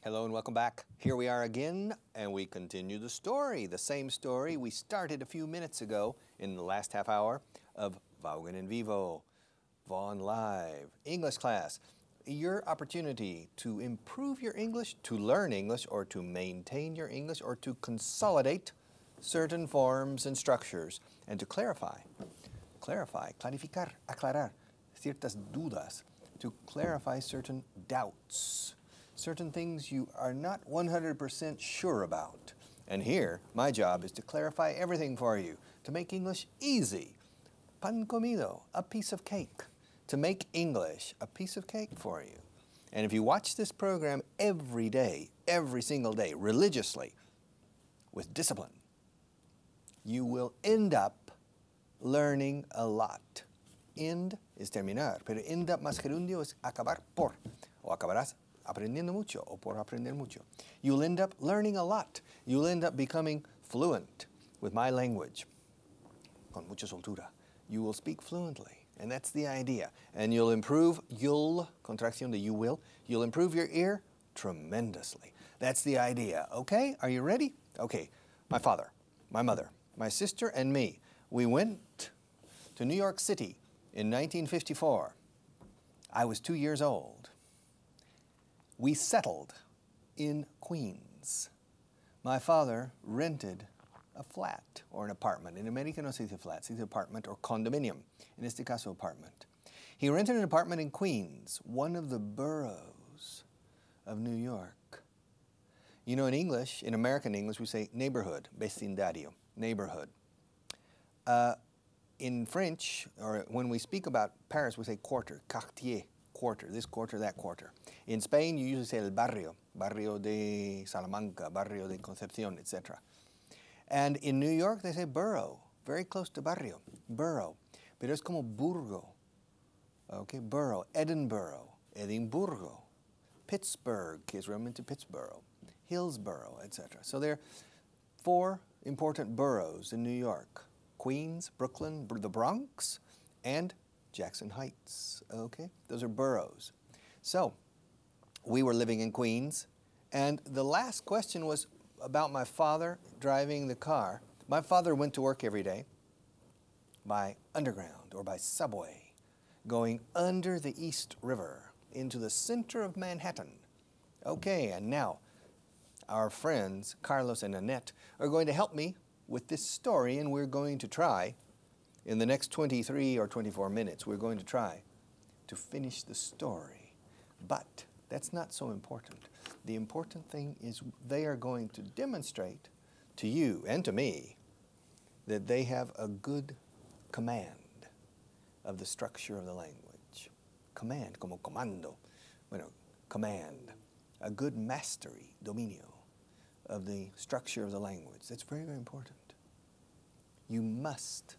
Hello and welcome back. Here we are again, and we continue the story, the same story we started a few minutes ago in the last half hour of Vaughan and Vivo, Vaughan Live, English class. Your opportunity to improve your English, to learn English, or to maintain your English, or to consolidate certain forms and structures, and to clarificar, aclarar ciertas dudas, to clarify certain doubts, certain things you are not 100% sure about. And here, my job is to clarify everything for you, to make English easy. Pan comido, a piece of cake. To make English a piece of cake for you. And if you watch this program every day, every single day, religiously, with discipline, you will end up learning a lot. End is terminar, pero end up más gerundio es acabar por, o acabarás aprendiendo mucho, o por aprender mucho. You'll end up learning a lot. You'll end up becoming fluent with my language. Con mucha soltura. You will speak fluently, and that's the idea. And you'll improve, contracción de you will, you'll improve your ear tremendously. That's the idea, okay? Are you ready? Okay, my father, my mother, my sister, and me, we went to New York City in 1954. I was 2 years old. We settled in Queens. My father rented a flat or an apartment. In America no se dice flat, se dice apartment or condominium. En este caso, apartment. He rented an apartment in Queens, one of the boroughs of New York. You know, in English, in American English, we say neighborhood, vecindario, neighborhood. In French, or when we speak about Paris, we say quarter, quartier, quarter, this quarter, that quarter. In Spain, you usually say el barrio, barrio de Salamanca, barrio de Concepción, etc. And in New York, they say borough, very close to barrio, borough. Pero es como burgo, okay, borough, Edinburgh, Edimburgo, Pittsburgh, que es realmente Pittsburgh, Hillsborough, etc. So there are 4 important boroughs in New York: Queens, Brooklyn, the Bronx, and Jackson Heights, okay? Those are boroughs. So, we were living in Queens, and the last question was about my father driving the car. My father went to work every day by underground or by subway, going under the East River into the center of Manhattan. Okay, and now our friends Carlos and Annette are going to help me with this story, and we're going to try, in the next 23 or 24 minutes, we're going to try to finish the story. But that's not so important. The important thing is they are going to demonstrate to you and to me that they have a good command of the structure of the language. Command, como comando. Bueno, command. A good mastery, dominio, of the structure of the language. That's very, very important. You must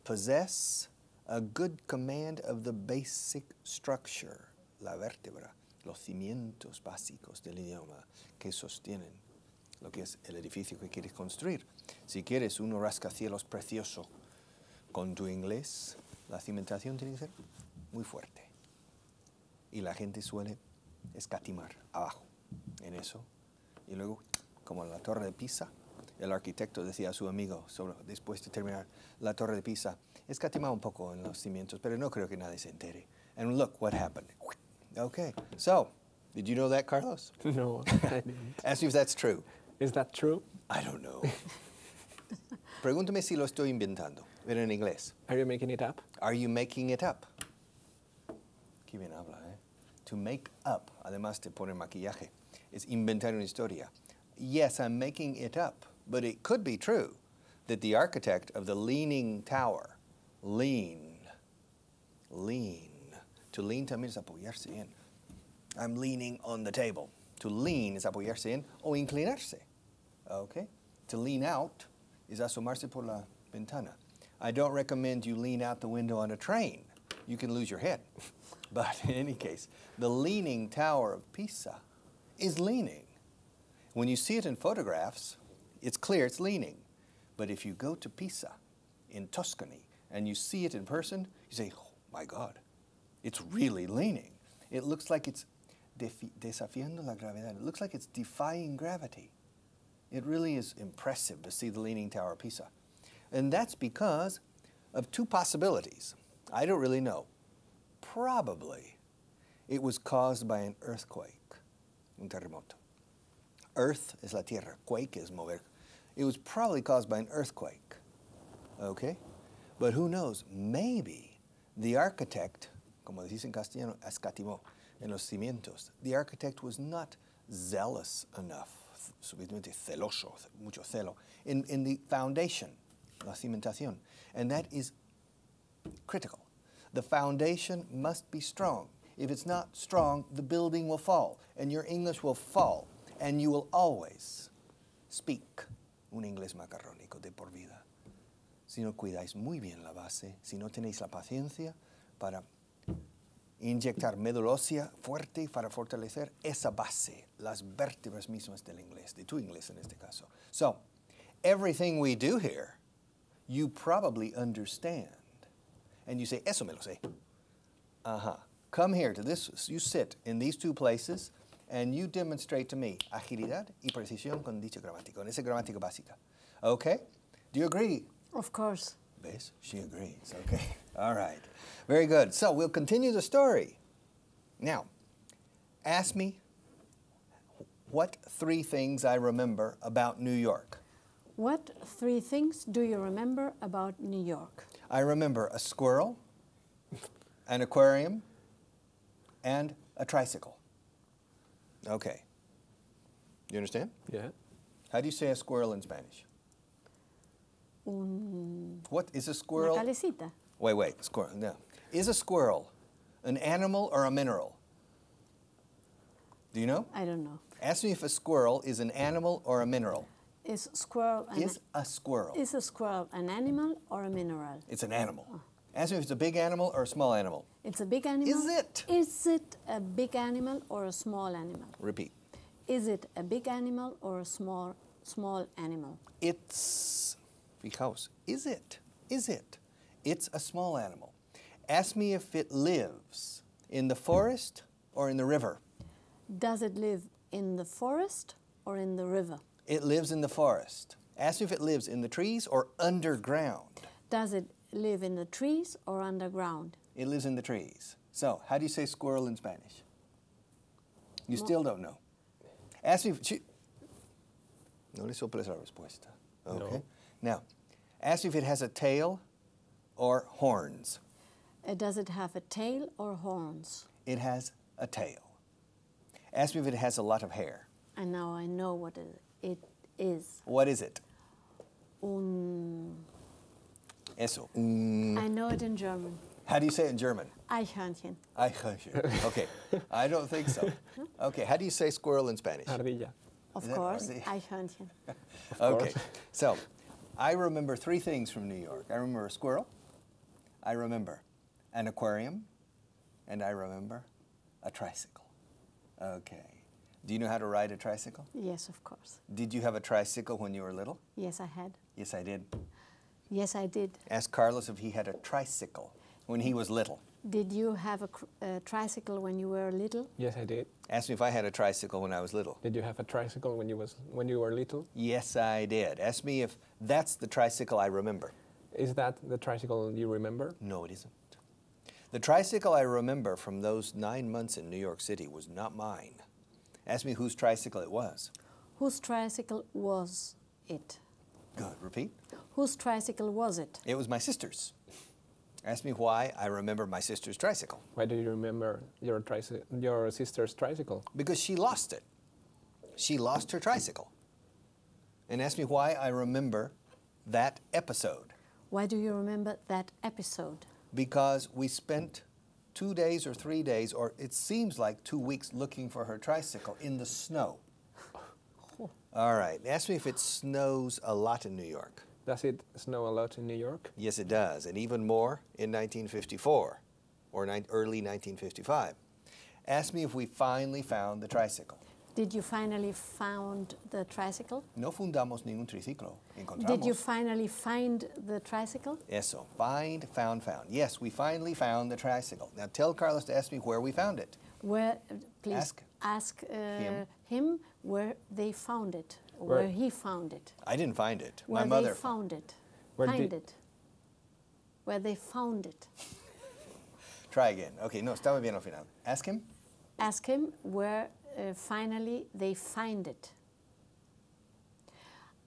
possess a good command of the basic structure, la vértebra, los cimientos básicos del idioma que sostienen lo que es el edificio que quieres construir. Si quieres un rascacielos precioso con tu inglés, la cimentación tiene que ser muy fuerte. Y la gente suele escatimar abajo en eso. Y luego, como la Torre de Pisa, el arquitecto decía a su amigo, después de terminar la Torre de Pisa, escatimaba un poco en los cimientos, pero no creo que nadie se entere. And look what happened. Okay, so, did you know that, Carlos? No, I didn't. Ask me if that's true. Is that true? I don't know. Pregúntame si lo estoy inventando, pero en inglés. Are you making it up? Are you making it up? Qué bien habla, ¿eh? To make up, además de poner maquillaje, es inventar una historia. Yes, I'm making it up, but it could be true that the architect of the Leaning Tower, lean. To lean también es apoyarse en. I'm leaning on the table. To lean es apoyarse en o inclinarse. Okay? To lean out is asomarse por la ventana. I don't recommend you lean out the window on a train. You can lose your head. But in any case, the Leaning Tower of Pisa is leaning. When you see it in photographs, it's clear it's leaning. But if you go to Pisa in Tuscany and you see it in person, you say, oh my God, it's really leaning. It looks like it's desafiando la gravedad. It looks like it's defying gravity. It really is impressive to see the Leaning Tower of Pisa. And that's because of two possibilities. I don't really know. Probably it was caused by an earthquake, un terremoto. Earth es la tierra, quake is mover. It was probably caused by an earthquake, okay? But who knows? Maybe the architect, como decís en castellano, escatimó en los cimientos. The architect was not zealous enough, suficientemente celoso, mucho celo, in the foundation, la cimentación. And that is critical. The foundation must be strong. If it's not strong, the building will fall, and your English will fall, and you will always speak un inglés macarrónico de por vida. Si no cuidáis muy bien la base, si no tenéis la paciencia para inyectar médula ósea fuerte para fortalecer esa base, las vértebras mismas del inglés, de tu inglés en este caso. So, everything we do here, you probably understand. And you say, eso me lo sé. Come here to this, you sit in these two places, and you demonstrate to me agilidad y precisión con dicho gramático, con esa gramática básica. Okay? Do you agree? Of course. ¿Ves? She agrees. Okay. All right. Very good. So we'll continue the story. Now, ask me what 3 things I remember about New York. What 3 things do you remember about New York? I remember a squirrel, an aquarium, and a tricycle. Okay. You understand? Yeah. How do you say a squirrel in Spanish? What is a squirrel? Una calecita. Wait, squirrel, no. Is a squirrel an animal or a mineral? Do you know? I don't know. Ask me if a squirrel is an animal or a mineral. Is a squirrel Is a squirrel an animal or a mineral? It's an animal. Oh. Ask me if it's a big animal or a small animal. It's a big animal. Is it? Is it a big animal or a small animal? Repeat. Is it a big animal or a small animal? It's, fijaos, is it? It's a small animal. Ask me if it lives in the forest or in the river. Does it live in the forest or in the river? It lives in the forest. Ask me if it lives in the trees or underground. Does it live in the trees or underground? It lives in the trees. So, how do you say squirrel in Spanish? You still don't know. Ask me if... No le soples la respuesta. Okay. No. Now, ask me if it has a tail or horns. Does it have a tail or horns? It has a tail. Ask me if it has a lot of hair. And now I know what it is. What is it? Eso. I know it in German. How do you say it in German? Eichhörnchen. Eichhörnchen. Okay. I don't think so. Okay. How do you say squirrel in Spanish? Ardilla. Of course. Eichhörnchen. Okay. So, I remember 3 things from New York. I remember a squirrel. I remember an aquarium. And I remember a tricycle. Okay. Do you know how to ride a tricycle? Yes, of course. Did you have a tricycle when you were little? Yes, I had. Yes, I did. Yes, I did. Ask Carlos if he had a tricycle when he was little. Did you have a tricycle when you were little? Yes, I did. Ask me if I had a tricycle when I was little. Did you have a tricycle when you were little? Yes, I did. Ask me if that's the tricycle I remember. Is that the tricycle you remember? No, it isn't. The tricycle I remember from those 9 months in New York City was not mine. Ask me whose tricycle it was. Whose tricycle was it? Good. Repeat. Whose tricycle was it? It was my sister's. Ask me why I remember my sister's tricycle. Why do you remember your sister's tricycle? Because she lost it. She lost her tricycle. And ask me why I remember that episode. Why do you remember that episode? Because we spent 2 days or 3 days, or it seems like 2 weeks, looking for her tricycle in the snow. All right. Ask me if it snows a lot in New York. Does it snow a lot in New York? Yes, it does, and even more in 1954 or early 1955. Ask me if we finally found the tricycle. Did you finally found the tricycle? No fundamos ningún triciclo. Encontramos. Did you finally find the tricycle? Eso. Find, found. Yes, we finally found the tricycle. Now tell Carlos to ask me where we found it. Where, please Ask him where they found it, or Where- where he found it. I didn't find it. Where My mother they found it. Where Find did- it. Where they found it. Try again. Okay, no, estaba bien al final. Ask him. Ask him where finally they find it.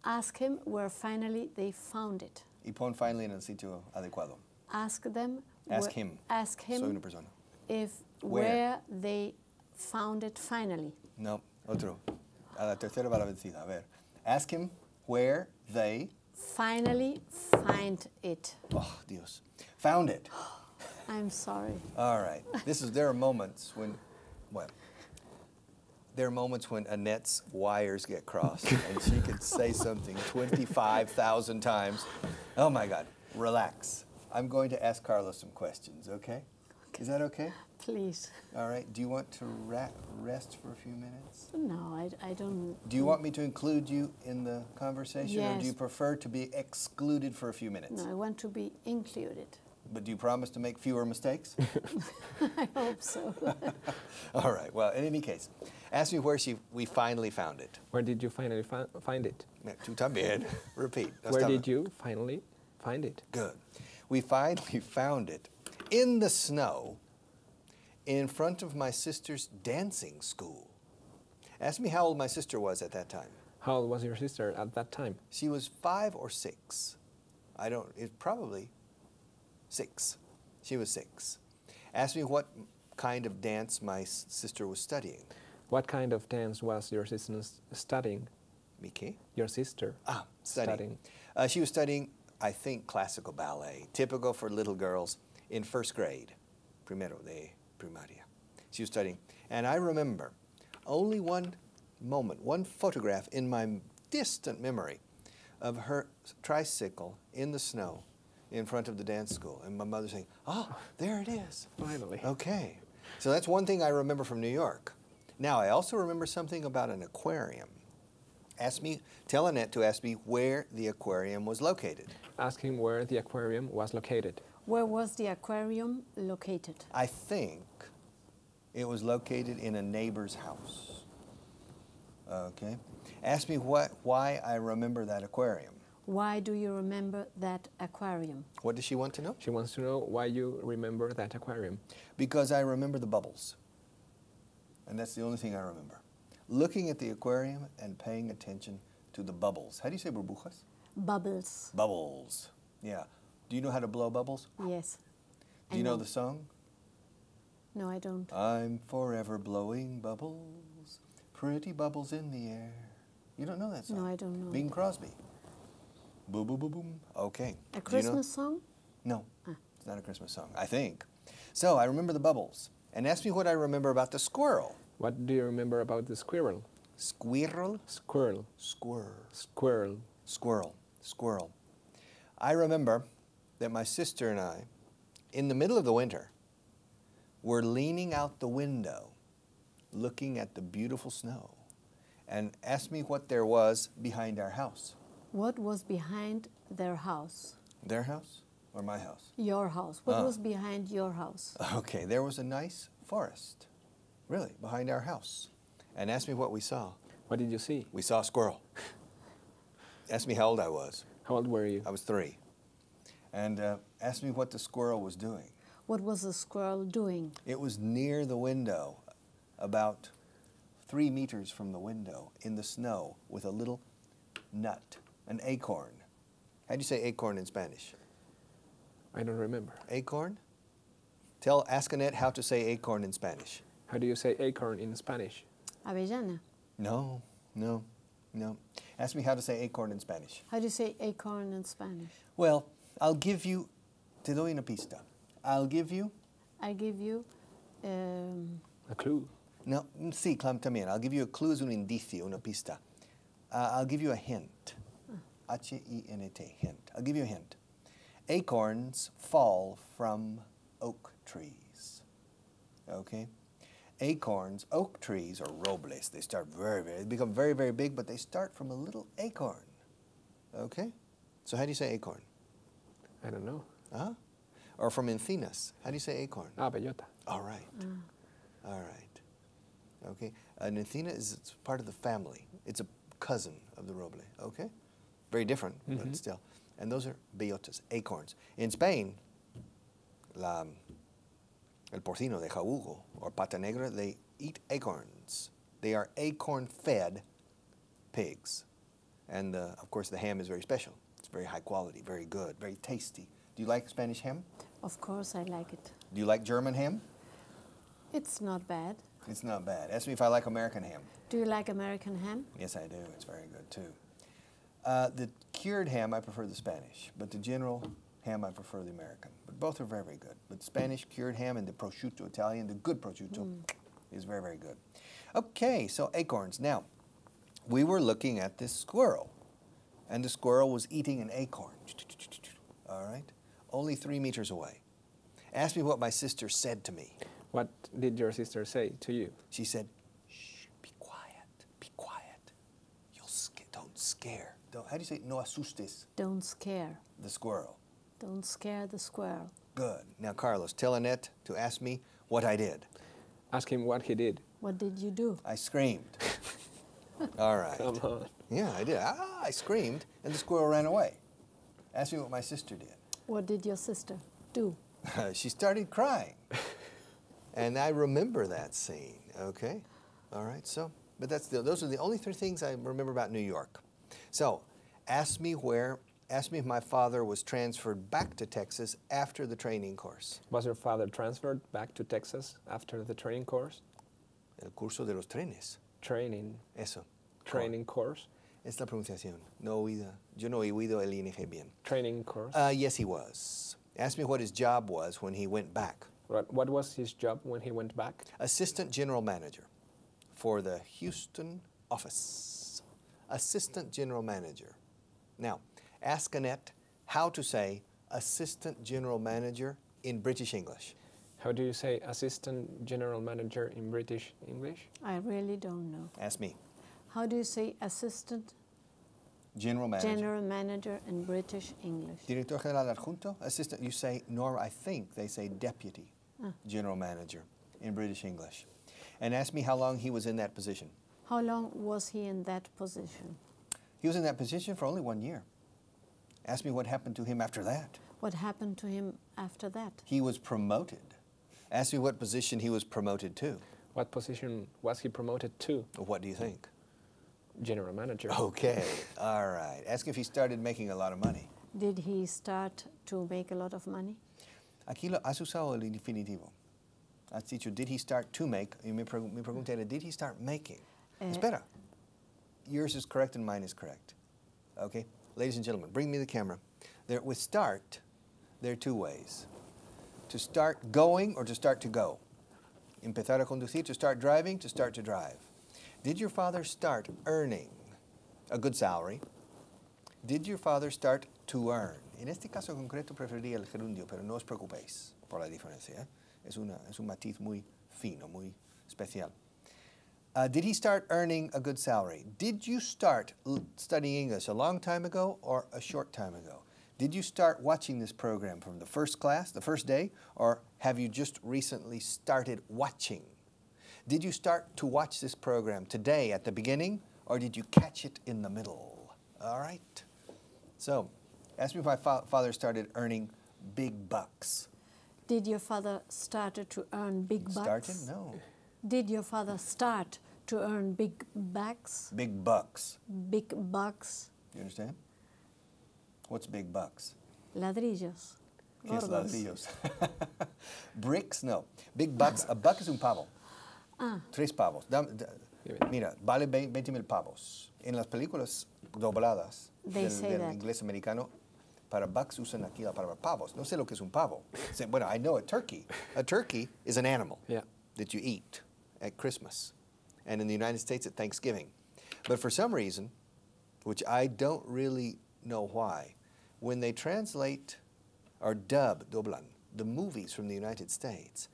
Ask him where finally they found it. Y pon finally en el sitio adecuado. Ask them. Ask him. Ask him Soy una persona. if Where? where they found it finally. No, otro. A la tercera va la vencida. A ver. Ask him where they, Finally find it. oh, Dios, found it. I'm sorry. All right. There are moments when, well, there are moments when Annette's wires get crossed and she could say something 25,000 times. Oh my God, relax. I'm going to ask Carlos some questions, okay? Is that okay? Please. All right. Do you want to rest for a few minutes? No, I don't. Do you want me to include you in the conversation, or do you Yes. prefer to be excluded for a few minutes? No, I want to be included. But do you promise to make fewer mistakes? I hope so. All right. Well, in any case, ask me where we finally found it. Where did you finally find it? Tú también. Repeat. Where did you finally find it? Good. We finally found it in the snow in front of my sister's dancing school. Ask me how old my sister was at that time. How old was your sister at that time? She was 5 or 6. It's probably 6. She was 6. Ask me what kind of dance my sister was studying. What kind of dance was your sister studying? ¿Mi qué? Your sister Studying. She was studying, I think, classical ballet, typical for little girls in first grade, primero de primaria. She was studying. And I remember only one moment, one photograph in my distant memory of her tricycle in the snow in front of the dance school. And my mother saying, oh, there it is. Finally. Okay. So that's one thing I remember from New York. Now, I also remember something about an aquarium. Tell Annette to ask me where the aquarium was located. Ask him where the aquarium was located. Where was the aquarium located? I think it was located in a neighbor's house. Okay. Ask me why I remember that aquarium. Why do you remember that aquarium? What does she want to know? She wants to know why you remember that aquarium. Because I remember the bubbles. And that's the only thing I remember. Looking at the aquarium and paying attention to the bubbles. How do you say burbujas? Bubbles. Bubbles. Yeah. Do you know how to blow bubbles? Yes. Do you know the song? No, I don't. I'm forever blowing bubbles, pretty bubbles in the air. You don't know that song? No, I don't know. Bing Crosby. Boom, boom, boom, boom. Okay. A Do you know- Christmas song? No, it's not a Christmas song, I think. So I remember the bubbles. And ask me what I remember about the squirrel. What do you remember about the squirrel? Squirrel? Squirrel. Squirrel. Squirrel. Squirrel. I remember that my sister and I, in the middle of the winter, were leaning out the window, looking at the beautiful snow, and asked me what there was behind our house. What was behind their house? Their house or my house? Your house. What was behind your house? Okay, there was a nice forest, really, behind our house. And asked me what we saw. What did you see? We saw a squirrel. Asked me how old I was. How old were you? I was 3. And asked me what the squirrel was doing. What was the squirrel doing? It was near the window, about 3 meters from the window, in the snow, with a little nut, an acorn. How do you say acorn in Spanish? I don't remember. Acorn? Ask Annette how to say acorn in Spanish. How do you say acorn in Spanish? Avellana. No. Ask me how to say acorn in Spanish. How do you say acorn in Spanish? Well, I'll give you, te doy una pista. I'll give you. I give you A clue. No, sí, también. I'll give you a clue, es un indicio, una pista. I'll give you a hint. H-I-N-T, hint. I'll give you a hint. Acorns fall from oak trees. Okay? Acorns, oak trees, or robles, they become very, very big, but they start from a little acorn. Okay? So how do you say acorn? I don't know. Or from encinas. How do you say acorn? Ah, bellota. All right. All right. Okay, an encina is part of the family. It's a cousin of the roble. Okay, very different, but still. And those are bellotas, acorns. In Spain, el porcino de jabugo or pata negra, they eat acorns. They are acorn-fed pigs. And of course, the ham is very special. It's very high quality, very good, very tasty. Do you like Spanish ham? Of course, I like it. Do you like German ham? It's not bad. It's not bad. Ask me if I like American ham. Do you like American ham? Yes, I do. It's very good, too. The cured ham, I prefer the Spanish. But the general ham, I prefer the American. But both are very, very good. But Spanish cured ham and the prosciutto Italian, the good prosciutto, is very, very good. Okay, so acorns. Now, we were looking at this squirrel. And the squirrel was eating an acorn. All right? Only 3 meters away. Ask me what my sister said to me. What did your sister say to you? She said, shh, be quiet, be quiet. Don't scare. How do you say, no asustes? Don't scare. The squirrel. Don't scare the squirrel. Good. Now, Carlos, tell Annette to ask me what I did. Ask him what he did. What did you do? I screamed. All right. Come on. Yeah, I did. I screamed, and the squirrel ran away. Ask me what my sister did. What did your sister do? She started crying. And I remember that scene, okay? All right, so, but those are the only 3 things I remember about New York. So, ask me if my father was transferred back to Texas after the training course. Was your father transferred back to Texas after the training course? El curso de los trenes. Training. Eso. Training course? Es la pronunciación. No oída. Yo no he oído el ING bien. Training course? Yes, he was. Ask me what his job was when he went back. What was his job when he went back? Assistant General Manager for the Houston office. Assistant General Manager. Now, ask Annette how to say Assistant General Manager in British English. How do you say Assistant General Manager in British English? I really don't know. Ask me. How do you say Assistant General Manager. General Manager in British English? Director General Adjunto. Assistant, you say, I think they say Deputy General Manager in British English. And ask me how long he was in that position. How long was he in that position? He was in that position for only 1 year. Ask me what happened to him after that. What happened to him after that? He was promoted. Ask me what position he was promoted to. What position was he promoted to? What do you think? General Manager. Okay, all right. Ask if he started making a lot of money. Did he start to make a lot of money? Aquí has usado el infinitivo. Has dicho, did he start to make? Y mi pregunta era, did he start making? Espera. Yours is correct and mine is correct. Okay? Ladies and gentlemen, bring me the camera. With start, there are 2 ways. To start going or to start to go. Empezar a conducir, to start driving, to start to drive. Did your father start earning a good salary? Did your father start to earn? En este caso concreto preferiría el gerundio, pero no os preocupéis por la diferencia. Es un matiz muy fino, muy especial. Did he start earning a good salary? Did you start studying English a long time ago or a short time ago? Did you start watching this program from the first class, the first day, or have you just recently started watching? Did you start to watch this program today at the beginning, or did you catch it in the middle? All right? So, ask me if my father started earning big bucks. Did your father started to earn big bucks? Started? No. Did your father start to earn big bucks? Big bucks. Big bucks. You understand? What's big bucks? Ladrillos. ¿Qué es Gordos. ladrillos? Bricks? No. Big bucks. A buck es un pavo. 3 pavos. Mira, vale 20,000 pavos. En las películas dobladas del inglés americano, para bucks usan aquí la palabra pavos. No sé lo que es un pavo. Bueno, I know a turkey. A turkey is an animal that you eat at Christmas and in the United States at Thanksgiving. But for some reason, which I don't really know why, when they translate or doblan, the movies from the United States,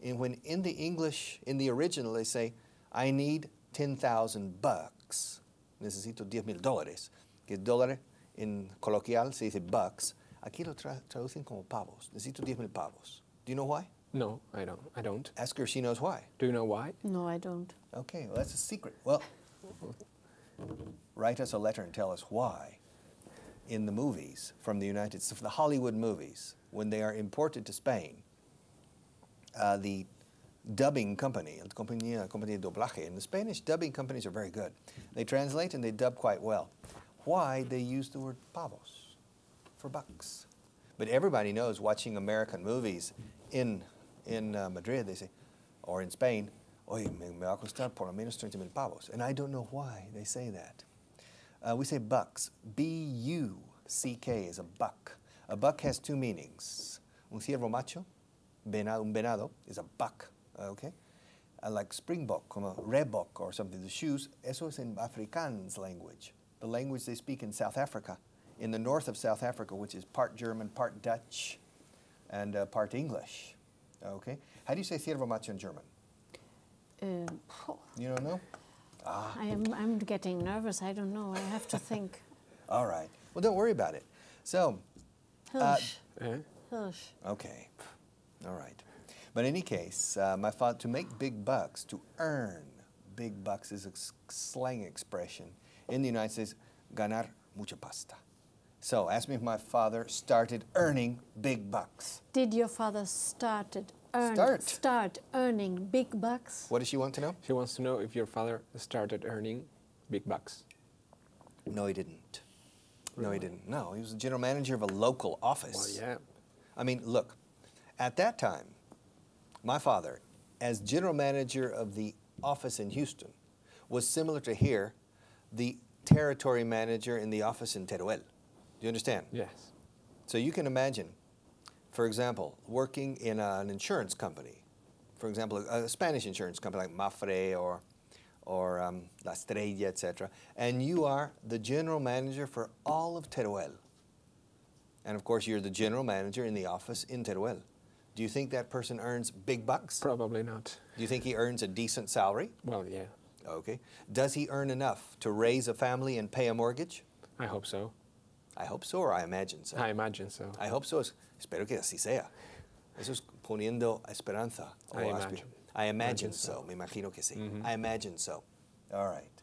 and when in the English, in the original, they say, I need 10,000 bucks. Necesito $10,000. Que dólar en coloquial se dice bucks. Aquí lo traducen como pavos. Necesito 10,000 pavos. Do you know why? No, I don't. Ask her if she knows why. Do you know why? No, I don't. Okay, well, that's a secret. Well, write us a letter and tell us why in the movies from the United States, the Hollywood movies, when they are imported to Spain, the dubbing company, la compañía de doblaje, and the Spanish dubbing companies are very good. They translate and they dub quite well. Why they use the word pavos for bucks. But everybody knows, watching American movies in Madrid, they say, or in Spain, oye, me va a costar por lo menos 30,000 pavos. And I don't know why they say that. We say bucks. B-U-C-K is a buck. A buck has two meanings. Un ciervo macho, un venado, is a buck, okay? Like springbok, como rebok or something, the shoes, eso es in Afrikaans language, the language they speak in South Africa, in the north of South Africa, which is part German, part Dutch, and part English, okay? How do you say ciervo macho in German? You don't know? Ah. I'm getting nervous. I don't know. I have to think. All right. Well, don't worry about it. So. Hirsch. Hirsch. Okay. All right. But in any case, my father, to make big bucks, to earn big bucks is a slang expression. In the United States, ganar mucha pasta. So ask me if my father started earning big bucks. Did your father start earning big bucks? What does she want to know? She wants to know if your father started earning big bucks. No, he didn't. Really? No, he didn't. No, he was the general manager of a local office. Well, yeah. I mean, look, at that time, my father, as general manager of the office in Houston, was similar to here, the territory manager in the office in Teruel. Do you understand? Yes. So you can imagine, for example, working in an insurance company, for example, a Spanish insurance company like Mafre or La Estrella, etc., and you are the general manager for all of Teruel. And of course, you're the general manager in the office in Teruel. Do you think that person earns big bucks? Probably not. Do you think he earns a decent salary? Well, yeah. Okay. Does he earn enough to raise a family and pay a mortgage? I hope so. I hope so, or I imagine so. I imagine so. I hope so. Espero que así sea. Eso es poniendo esperanza. I imagine so. Me imagino que sí. I imagine so. All right.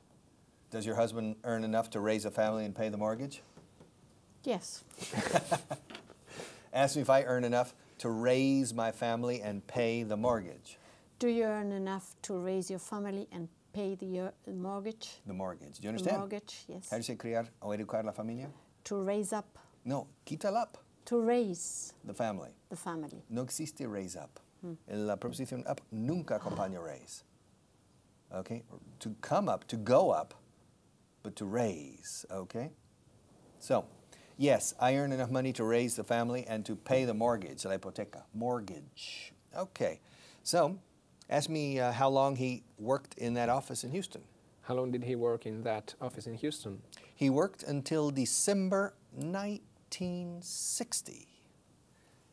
Does your husband earn enough to raise a family and pay the mortgage? Yes. Ask me if I earn enough to raise my family and pay the mortgage. Do you earn enough to raise your family and pay the mortgage? The mortgage. Do you understand? The mortgage, yes. How do you say criar o educar la familia? To raise up. No, quita el up. To raise. The family. The family. No existe raise up. La preposición up nunca acompaña raise. Okay? To come up, to go up, but to raise. Okay? So, yes, I earn enough money to raise the family and to pay the mortgage, la hipoteca. Mortgage. Okay. So, ask me how long he worked in that office in Houston. How long did he work in that office in Houston? He worked until December 1960.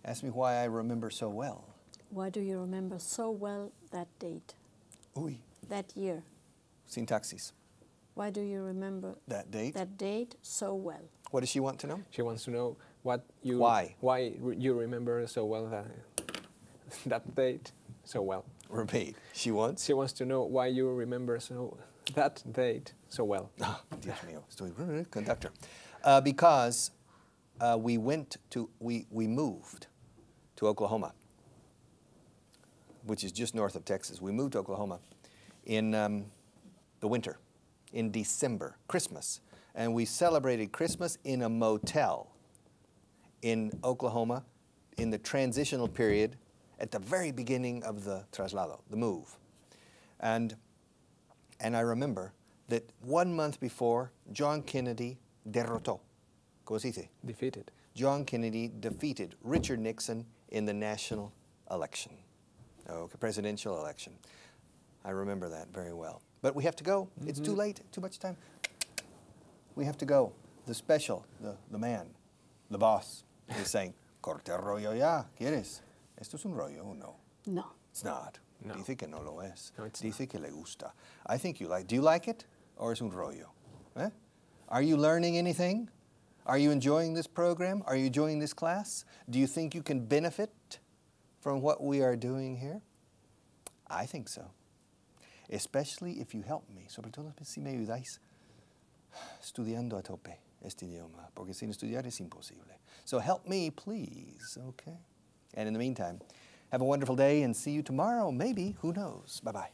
Ask me why I remember so well. Why do you remember so well that date? Uy. That year. Sin taxis. Why do you remember that date so well? What does she want to know? She wants to know why you remember so well that date so well. Repeat. She wants? She wants to know why you remember that date so well. Oh, Dios mío, estoy conductor. Because we moved to Oklahoma, which is just north of Texas. We moved to Oklahoma in the winter, in December, Christmas. And we celebrated Christmas in a motel in Oklahoma in the transitional period at the very beginning of the traslado, the move. And I remember that 1 month before, John Kennedy derrotó. ¿Cómo se dice? Defeated. John Kennedy defeated Richard Nixon in the national election, presidential election. I remember that very well. But we have to go. It's too late, too much time. We have to go. The special, the man, the boss is saying, corte el rollo ya, ¿quieres? ¿Esto es un rollo o no? No. It's not. No. Dice que no lo es. No, it's Dice que le gusta. I think you like. Do you like it? Or es un rollo? Eh? Are you learning anything? Are you enjoying this program? Are you enjoying this class? Do you think you can benefit from what we are doing here? I think so. Especially if you help me. Sobre todo si me ayudáis estudiando a tope este idioma. Porque sin estudiar es imposible. So help me, please, okay? And in the meantime, have a wonderful day and see you tomorrow, maybe. Who knows? Bye-bye.